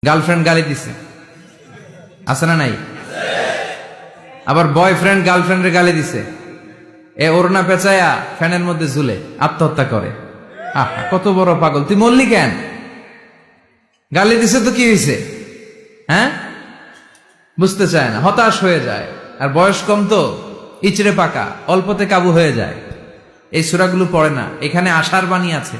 Girlfriend গালি দিছে, আছে না নাই? আবার বয়ফ্রেন্ড গার্লফ্রেন্ডের গালি দিছে, এ ওড়না পেঁচায়া ফ্যানের মধ্যে ঝুলে আত্মহত্যা করে। আহা, কত বড় পাগল! তুই মরলি কেন? গালি দিছে তো কি হয়েছে? হ্যাঁ, বুঝতে চায় না, হতাশ হয়ে যায়। আর বয়স কম তো, ইচড়ে পাকা, অল্পতে কাবু হয়ে যায়। এই সূরাগুলো পড়ে না, এখানে আশার বাণী আছে।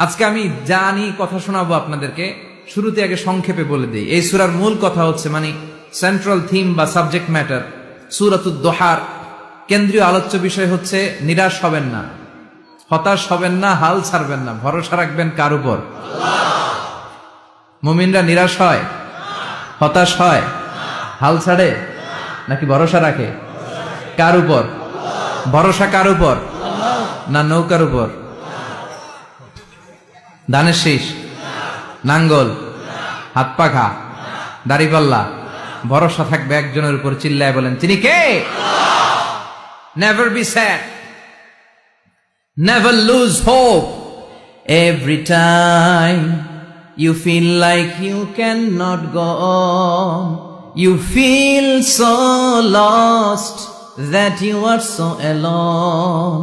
আজকে আমি জানি কথা শোনাবো আপনাদেরকে, শুরুতে আগে সংক্ষেপে বলে দিই। এই সূরার মূল কথা হচ্ছে, মানে সেন্ট্রাল থিম বা সাবজেক্ট ম্যাটার, সূরাতুদ দোহার কেন্দ্রীয় আলোচ্য বিষয় হচ্ছে নিরাশ হবেন না, হতাশ হবেন না, হাল ছাড়বেন না, ভরসা রাখবেন কার উপর? মুমিনরা নিরাশ হয়, হতাশ হয়, হাল ছাড়ে নাকি ভরসা রাখে? কার উপর ভরসা? কার উপর? না নৌকার উপর, ধানের শীষ, নাঙ্গল, হাত পাখা, দাড়িপাল্লা? ভরসা থাকবে একজনের উপর। চিল্লায় বলেন, তিনি কে? Never be sad, never lose hope. Every time you feel like you cannot go on, you feel so lost that you are so alone.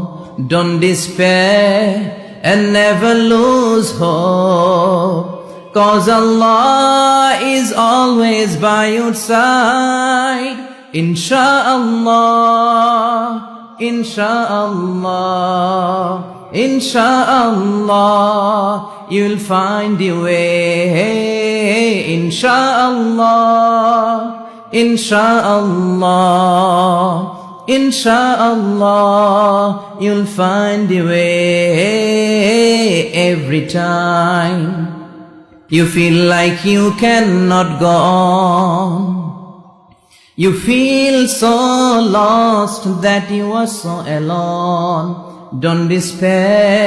Don't despair and never lose hope, 'cause Allah is always by your side. Insha'Allah, Insha'Allah, Insha'Allah, you'll find your way. Insha'Allah, Insha'Allah, Insha'Allah, you'll find your way. Every time you feel like you cannot go on, you feel so lost that you are so alone. Don't despair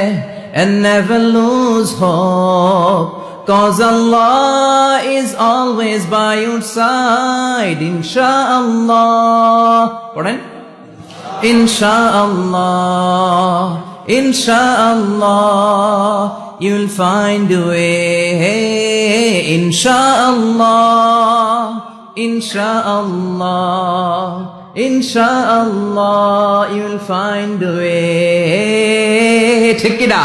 and never lose hope, 'cause Allah is always by your side. Insha'Allah, পড়েন, Insha'Allah, Insha'Allah, you'll find a way. Insha'Allah, Insha'Allah, Insha'Allah, you'll find a way. ঠিক কি না?